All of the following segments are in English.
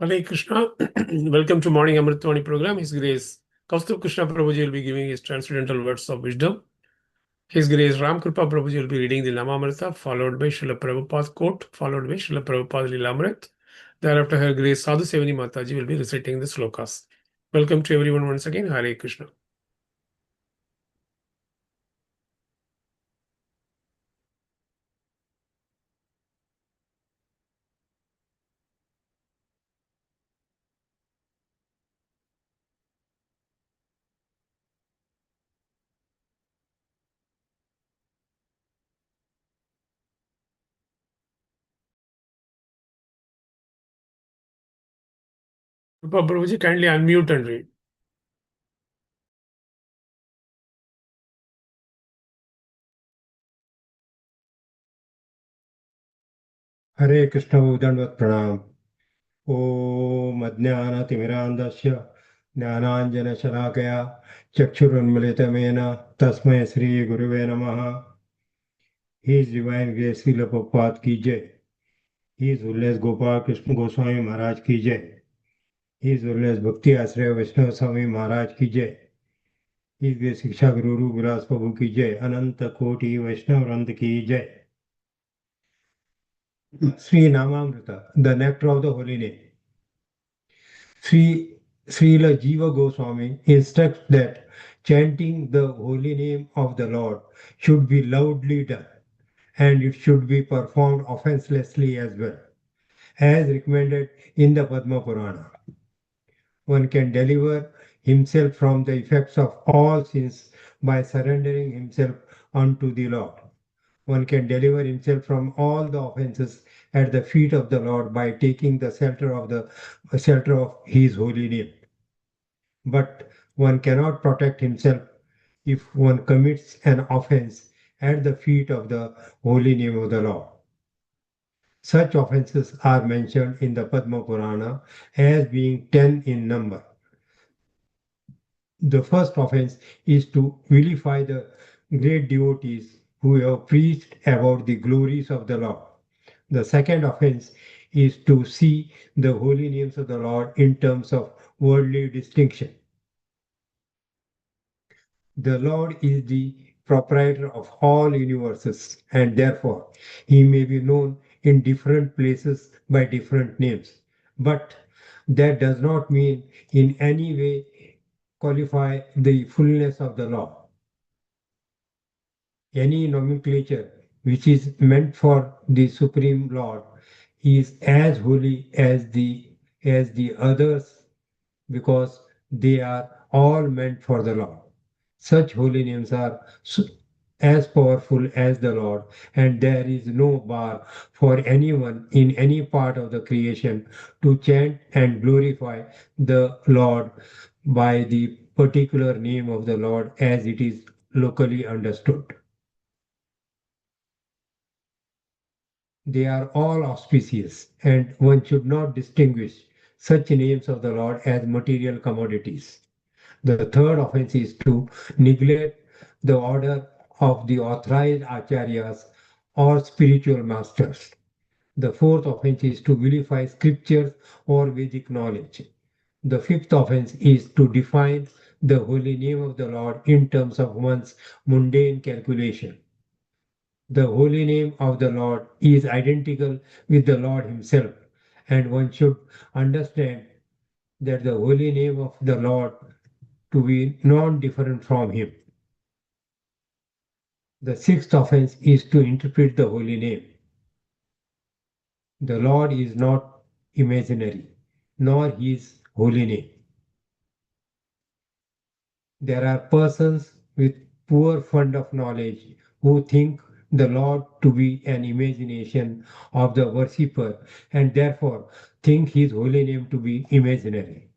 Hare Krishna. Welcome to Morning Amrut Vani program. His Grace Kaustubha Krishna Prabhuji will be giving his transcendental words of wisdom. His Grace Ram Kripa Prabhuji will be reading the Namamrita, followed by Srila Prabhupada quote, followed by Srila Prabhupada Lilamrit. Thereafter, Her Grace Sadhu Sevani Mataji will be reciting the slokas. Welcome to everyone once again. Hare Krishna. Kripa Prabhuji, kindly unmute and read. हरे कृष्ण दंडवत प्रणाम। ओम अज्ञानतिमिरान्धस्य ज्ञानाञ्जनशलाकया चक्षुरुन्मिलितमेन तस्मै श्री गुरुवे नमः। His Divine Grace Srila Prabhupada की जय। His Holiness Gopal Krishna Goswami महाराज की जय। His Holiness भक्ति आश्रय वैष्णव स्वामी महाराज की जय। His Grace शिक्षा गुरु रूप विलास प्रभु की जय। अनंत कोटि वैष्णव वृंद की जय। Sri Namamrita, the nectar of the holy name. Sri Srila Jiva Goswami instructs that chanting the holy name of the Lord should be loudly done and it should be performed offenselessly as well, as recommended in the Padma Purana. One can deliver himself from the effects of all sins by surrendering himself unto the Lord. One can deliver himself from all the offenses at the feet of the Lord by taking the shelter of his holy name. But one cannot protect himself if one commits an offense at the feet of the holy name of the Lord. Such offenses are mentioned in the Padma Purana as being 10 in number. The first offense is to vilify the great devotees who have preached about the glories of the Lord. The second offense is to see the holy names of the Lord in terms of worldly distinction. The Lord is the proprietor of all universes, and therefore he may be known in different places by different names. But that does not mean in any way qualify the fullness of the Lord. Any nomenclature which is meant for the Supreme Lord is as holy as the others because they are all meant for the Lord. Such holy names are as powerful as the Lord, and there is no bar for anyone in any part of the creation to chant and glorify the Lord by the particular name of the Lord as it is locally understood. They are all auspicious, and one should not distinguish such names of the Lord as material commodities. The third offense is to neglect the order of the authorized acharyas or spiritual masters. The fourth offense is to vilify scriptures or Vedic knowledge. The fifth offense is to define the holy name of the Lord in terms of one's mundane calculation. The holy name of the Lord is identical with the Lord Himself, and one should understand that the holy name of the Lord to be non-different from him. The sixth offense is to interpret the holy name. The Lord is not imaginary, nor his holy name. There are persons with poor fund of knowledge who think the Lord to be an imagination of the worshipper and therefore think his holy name to be imaginary.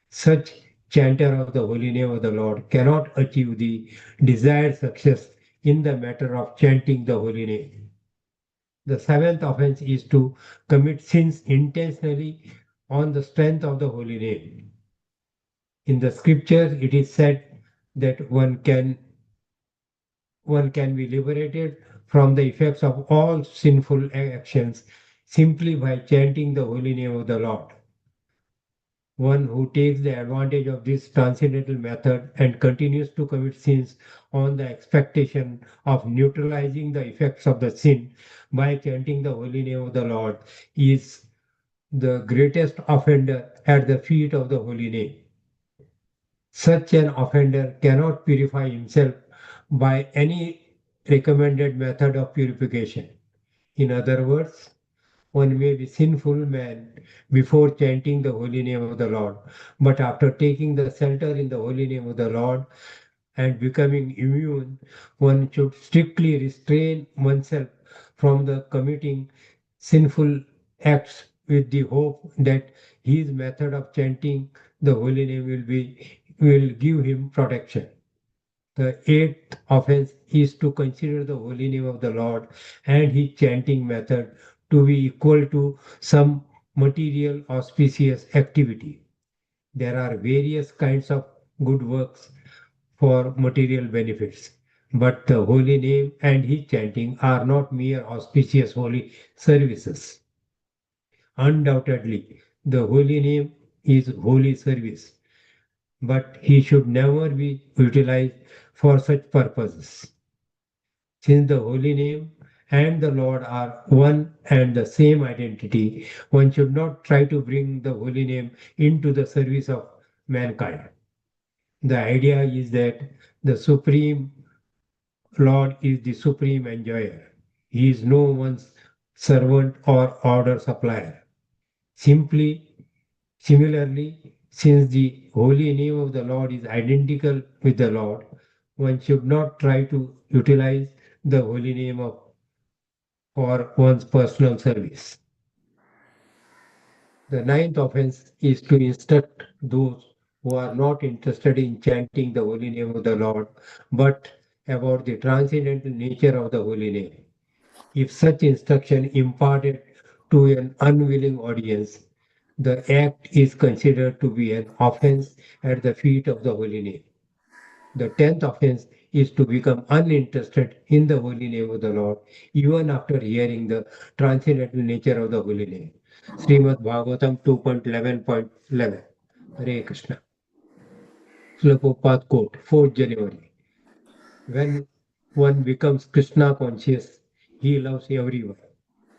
Such chanter of the holy name of the Lord cannot achieve the desired success in the matter of chanting the holy name. The seventh offense is to commit sins intentionally on the strength of the holy name. In the scriptures, it is said that one can be liberated from the effects of all sinful actions simply by chanting the holy name of the Lord. One who takes the advantage of this transcendental method and continues to commit sins on the expectation of neutralizing the effects of the sin by chanting the holy name of the Lord is the greatest offender at the feet of the holy name. Such an offender cannot purify himself by any recommended method of purification. In other words, one may be sinful man before chanting the holy name of the Lord, but after taking the shelter in the holy name of the Lord and becoming immune, one should strictly restrain oneself from the committing sinful acts with the hope that his method of chanting the holy name will give him protection. The eighth offense is to consider the holy name of the Lord and his chanting method to be equal to some material auspicious activity. There are various kinds of good works for material benefits, but the holy name and his chanting are not mere auspicious holy services. Undoubtedly, the holy name is holy service, but he should never be utilized for such purposes. Since the holy name and the Lord are one and the same identity, one should not try to bring the holy name into the service of mankind. The idea is that the Supreme Lord is the supreme enjoyer. He is no one's servant or order supplier. Similarly, since the holy name of the Lord is identical with the Lord, one should not try to utilize the holy name for one's personal service. The ninth offense is to instruct those who are not interested in chanting the holy name of the Lord, but about the transcendental nature of the holy name. If such instruction imparted to an unwilling audience, the act is considered to be an offense at the feet of the holy name. The tenth offense is to become uninterested in the holy name of the Lord, even after hearing the transcendental nature of the holy name. Srimad Bhagavatam 2.11.11. Hare Krishna. Slokopat quote, 4th January. When one becomes Krishna conscious, he loves everyone.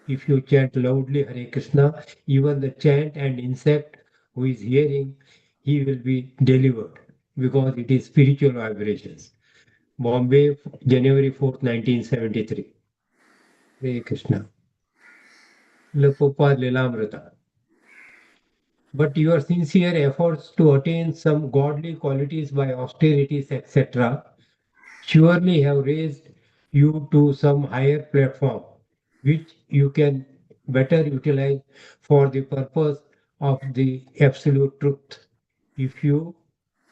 If you chant loudly Hare Krishna, even the chant and insect who is hearing, he will be delivered because it is spiritual vibrations. Bombay, January 4th, 1973. Hare Krishna. Lapopa Lilamrita. But your sincere efforts to attain some godly qualities by austerities, etc., surely have raised you to some higher platform, which you can better utilize for the purpose of the absolute truth. If you,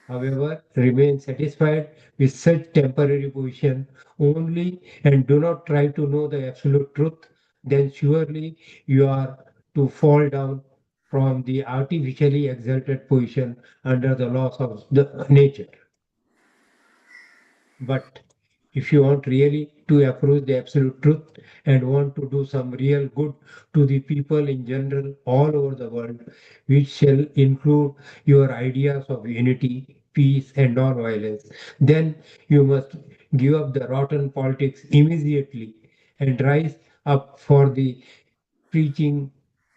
however, remain satisfied with such temporary position only and do not try to know the absolute truth, then surely you are to fall down from the artificially exalted position under the laws of the nature. But if you want really to approach the absolute truth and want to do some real good to the people in general all over the world, which shall include your ideas of unity, peace, and non-violence, then you must give up the rotten politics immediately and rise up for the preaching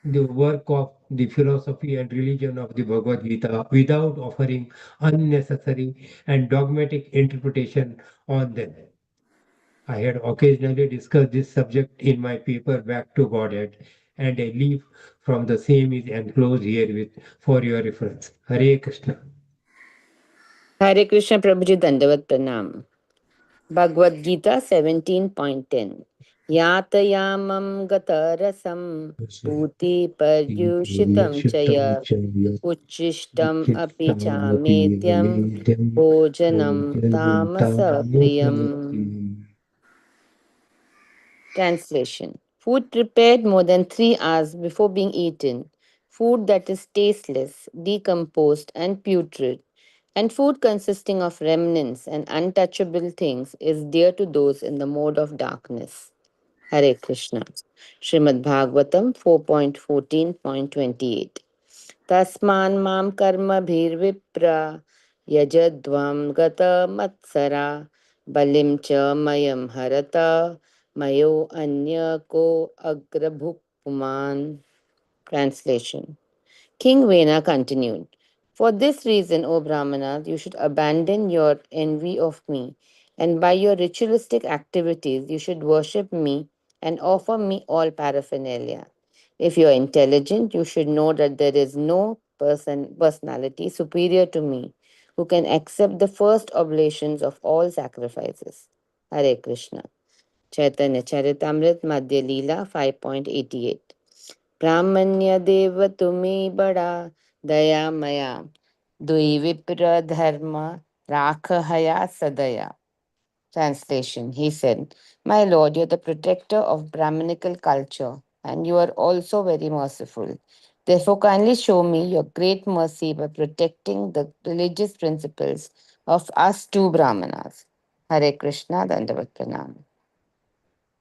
the work of the philosophy and religion of the Bhagavad Gita without offering unnecessary and dogmatic interpretation on them. I had occasionally discussed this subject in my paper Back to Godhead, and a leaf from the same is enclosed here with for your reference. Hare Krishna. Hare Krishna Prabhuji Dandavat Pranam. Bhagavad Gita 17.10 Yatayamam gatarasam puti paryushitam chaya uchishtam api chametyam bhojanam tamasa priyam. Translation. Food prepared more than 3 hours before being eaten, food that is tasteless, decomposed, and putrid, and food consisting of remnants and untouchable things is dear to those in the mode of darkness. Hare Krishna. Srimad Bhagavatam 4.14.28. Tasman mam karma bhir vipra yajadvam gata matsara balim cha mayam harata mayo anya ko agrabhukpuman. Translation. King Vena continued, for this reason, O Brahmanas, you should abandon your envy of me, and by your ritualistic activities, you should worship me and offer me all paraphernalia. If you are intelligent, you should know that there is no personality superior to me who can accept the first oblations of all sacrifices. Hare Krishna. Chaitanya Charitamrit Madhya Leela 5.88. ब्राह्मण्य देव तुम्हें बड़ा दया मया दुई विप्र धर्म राख हया sadaya. Translation. He said, my lord, you are the protector of Brahminical culture, and you are also very merciful. Therefore, kindly show me your great mercy by protecting the religious principles of us two Brahmanas. Hare Krishna, Dandavat Pranam.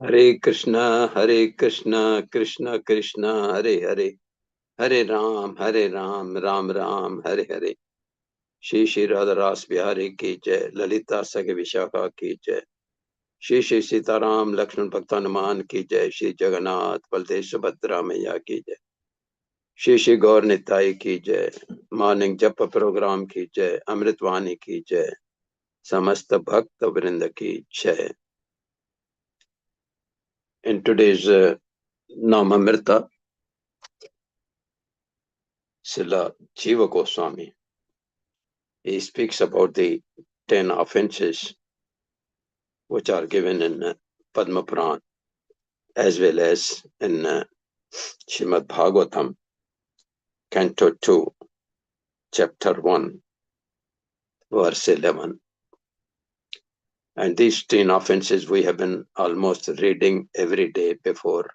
Hare Krishna, Krishna Krishna, Hare Hare, Hare Ram, Ram Ram, Hare Hare. Shri Shri Radha Ras Bihari ki jai, Lalita Sage Vishakha ki jai. Shri Shri Sitaram Lakshman Bhaktanuman ki jai, Shri Jagannath Baldev Subhadra Maya ki jai. Shri Shri Gaur Nitai ki jai, Morning Japa program ki jai, Amrut Vani ki jai, Samasta Bhakta Vrinda ki jai. In today's Namamrita, Srila Jiva Goswami, he speaks about the 10 offenses which are given in Padma Puran as well as in Srimad Bhagavatam, Canto 2, Chapter 1, Verse 11. And these 10 offenses we have been almost reading every day before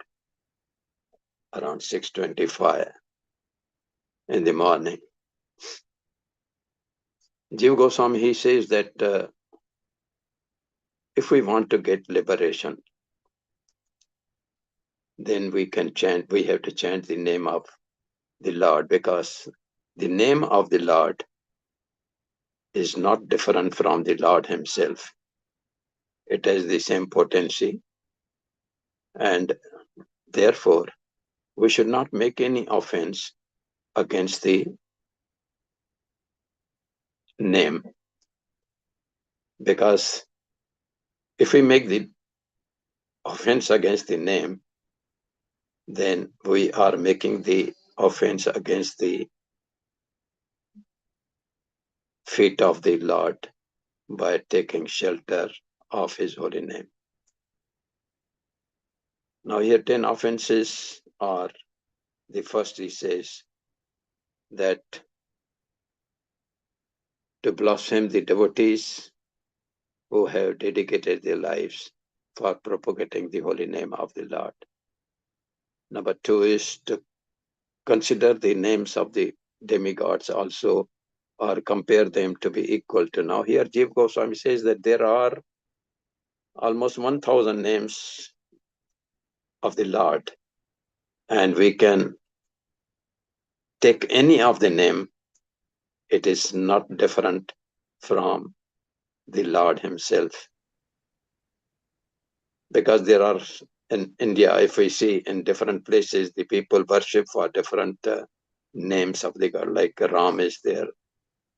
around 6:25 in the morning. Jiva Goswami, he says that if we want to get liberation, then we have to chant the name of the Lord, because the name of the Lord is not different from the Lord himself. It has the same potency, and therefore we should not make any offense against the name, because if we make the offense against the name, then we are making the offense against the feet of the Lord by taking shelter of his holy name. Now here 10 offenses are, the first he says that to blaspheme the devotees who have dedicated their lives for propagating the holy name of the Lord. Number 2 is to consider the names of the demigods also, or compare them to be equal to. Now here Jiva Goswami says that there are almost 1,000 names of the Lord, and we can take any of the name. It is not different from the Lord himself, because there are in India, if we see in different places, the people worship for different names of the God, like Ram is there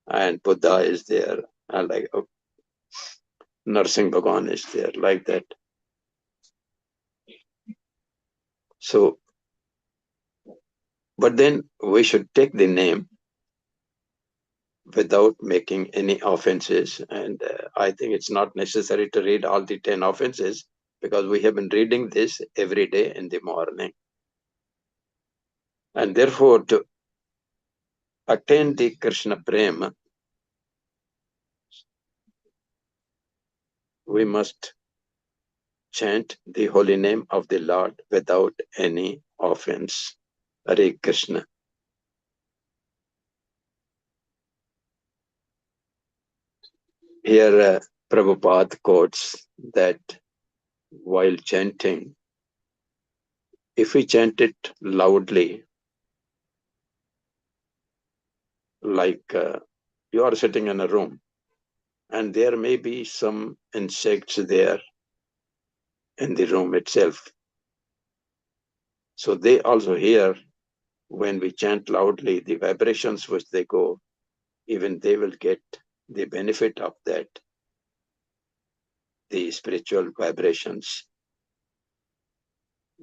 and Buddha is there, and like Narsingh Bhagwan is there, like that. So, but then we should take the name without making any offenses. And I think it's not necessary to read all the 10 offenses, because we have been reading this every day in the morning. And therefore, to attain the Krishna Prema, we must chant the holy name of the Lord without any offense. Hare Krishna. Here Prabhupada quotes that while chanting, if we chant it loudly, like you are sitting in a room and there may be some insects there in the room itself. So they also hear when we chant loudly, the vibrations which they go, even they will get the benefit of that, the spiritual vibrations.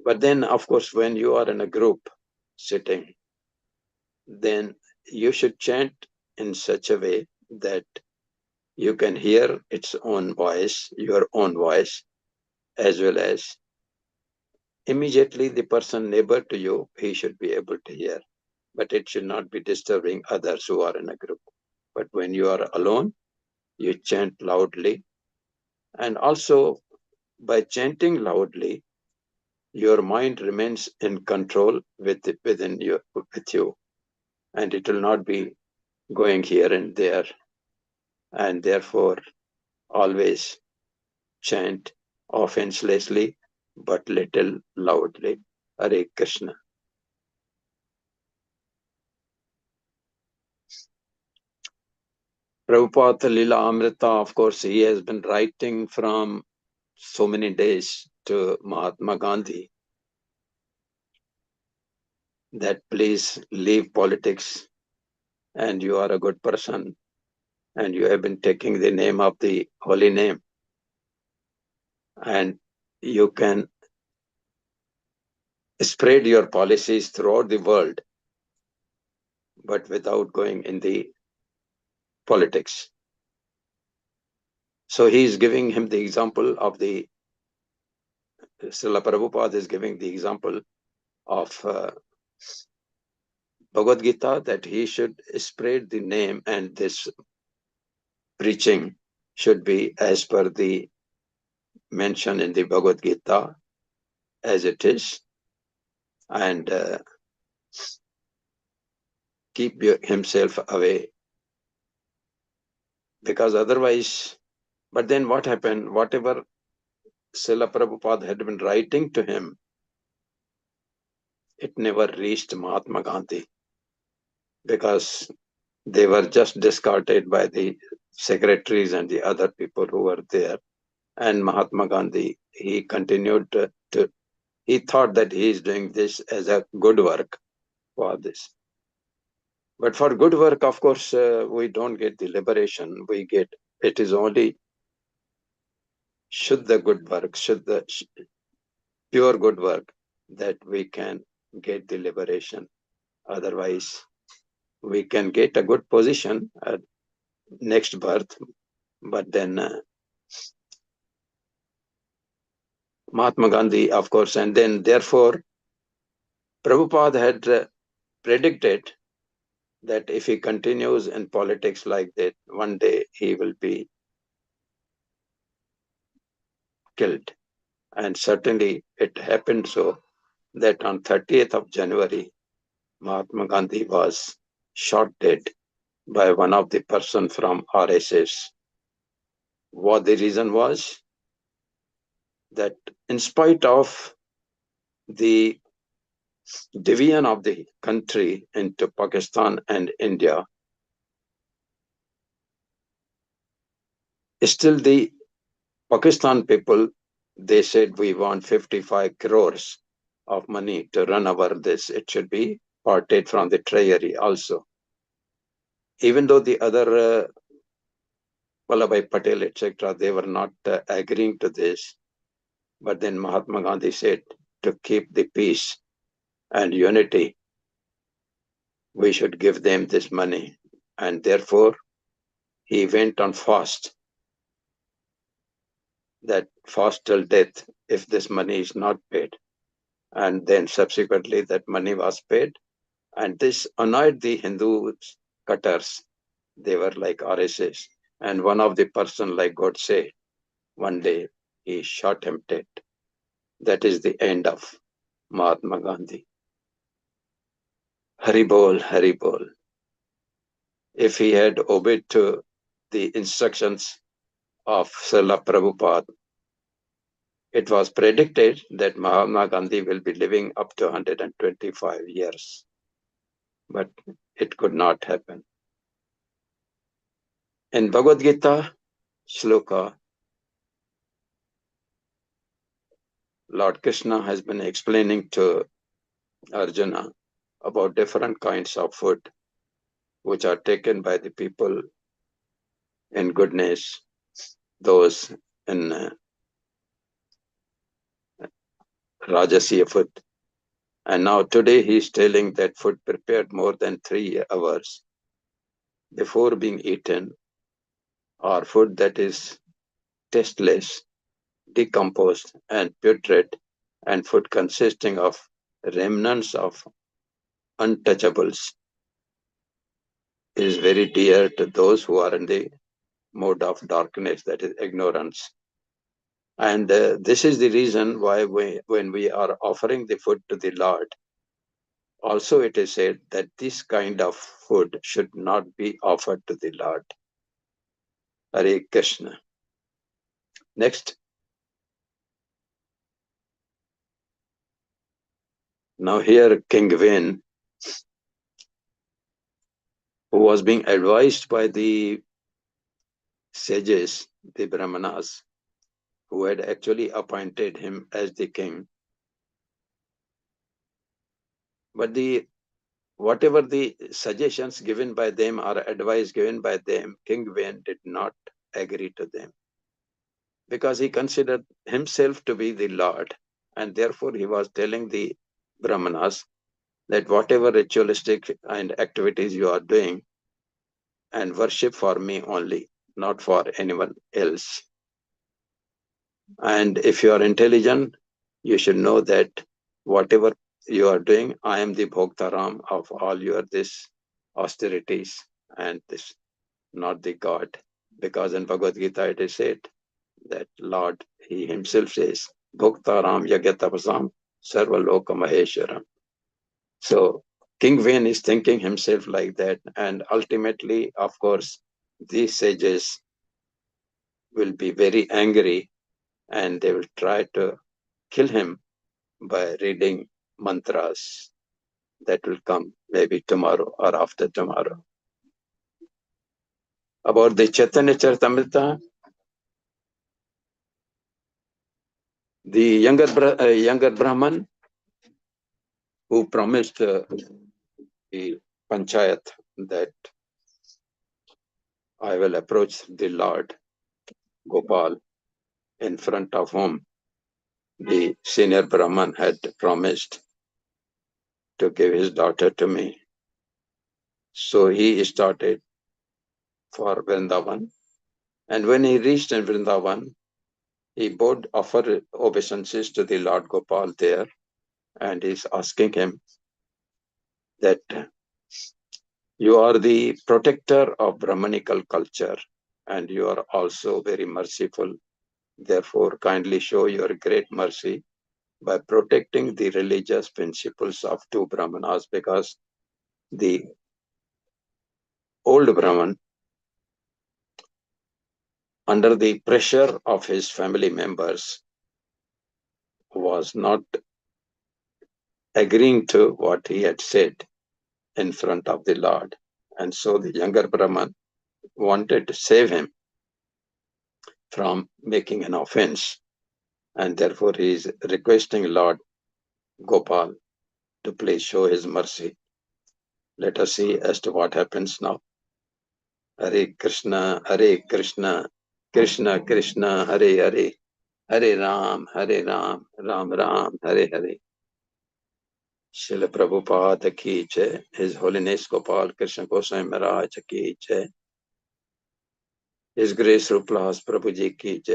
But then, of course, when you are in a group sitting, then you should chant in such a way that you can hear its own voice, your own voice, as well as immediately the person neighbor to you, he should be able to hear. But it should not be disturbing others who are in a group. But when you are alone, you chant loudly. And also, by chanting loudly, your mind remains in control with you, and it will not be going here and there, and therefore always chant offenselessly but little loudly. Hare Krishna. Prabhupada Lila Amrita, of course, he has been writing from so many days to Mahatma Gandhi that please leave politics and you are a good person and you have been taking the name of the holy name and you can spread your policies throughout the world but without going in the politics. So he is giving him the example of the Srila Prabhupada is giving the example of Bhagavad Gita that he should spread the name and this preaching should be as per the mention in the Bhagavad Gita as it is and keep himself away because otherwise, but then what happened, whatever Srila Prabhupada had been writing to him, it never reached Mahatma Gandhi because they were just discarded by the secretaries and the other people who were there. And Mahatma Gandhi, he continued he thought that he is doing this as a good work for this. But for good work, of course, we don't get the liberation. We get, it is only Shuddha good work, Shuddha, pure good work that we can get the liberation. Otherwise, we can get a good position at next birth, but then Mahatma Gandhi, of course, and then therefore Prabhupada had predicted that if he continues in politics like that, one day he will be killed. And certainly it happened so that on 30th of January, Mahatma Gandhi was shot dead by one of the person from RSS. What the reason was that in spite of the division of the country into Pakistan and India, still the Pakistan people, they said we want 55 crores of money to run our this. It should be parted from the treasury also. Even though the other Vallabhbhai Patel, etc., they were not agreeing to this. But then Mahatma Gandhi said to keep the peace and unity, we should give them this money. And therefore, he went on fast, that fast till death if this money is not paid. And then subsequently that money was paid. And this annoyed the Hindu cutters. They were like RSS. And one of the person like Godse, one day he shot him dead. That is the end of Mahatma Gandhi. Hari Bol, Hari Bol. If he had obeyed to the instructions of Srila Prabhupada, it was predicted that Mahatma Gandhi will be living up to 125 years. But it could not happen. In Bhagavad Gita, Shloka, Lord Krishna has been explaining to Arjuna about different kinds of food which are taken by the people in goodness, those in Rajasiya food. And now today he is telling that food prepared more than 3 hours before being eaten, or food that is tasteless, decomposed, and putrid, and food consisting of remnants of untouchables, is very dear to those who are in the mode of darkness, that is ignorance. And this is the reason why when we are offering the food to the Lord, also it is said that this kind of food should not be offered to the Lord. Hare Krishna. Next. Now here King Vani, who was being advised by the sages, the Brahmanas, who had actually appointed him as the king. But whatever the suggestions given by them or advice given by them, King Vani did not agree to them, because he considered himself to be the Lord, and therefore he was telling the Brahmanas that whatever ritualistic and activities you are doing, and worship for me only, not for anyone else. And if you are intelligent, you should know that whatever you are doing, I am the Bhoktaram of all your this austerities and this, not the God. Because in Bhagavad Gita it is said that Lord, he himself says, Bhoktaram Yagyatapasam Sarvaloka Maheshwaram. So King Vani is thinking himself like that, and ultimately, of course, these sages will be very angry, and they will try to kill him by reading mantras that will come maybe tomorrow or after tomorrow. About the Chaitanya Charitamrita, the younger Brahman who promised the Panchayat that I will approach the Lord Gopal, in front of whom the senior Brahman had promised to give his daughter to me. So he started for Vrindavan. And when he reached in Vrindavan, he both offered obeisances to the Lord Gopal there, and he's asking him that you are the protector of Brahmanical culture, and you are also very merciful. Therefore, kindly show your great mercy by protecting the religious principles of two Brahmanas, because the old Brahman, under the pressure of his family members, was not agreeing to what he had said in front of the Lord. And so the younger Brahman wanted to save him from making an offense. And therefore he is requesting Lord Gopal to please show his mercy. Let us see as to what happens now. Hare Krishna, Krishna Krishna, Hare Hare, Hare Ram, Ram Ram, Hare Hare. Srila Prabhupada ki jai, His Holiness Gopal Krishna Goswami Maharaj ki jai, His Grace Rupalas Prabhuji ki jai.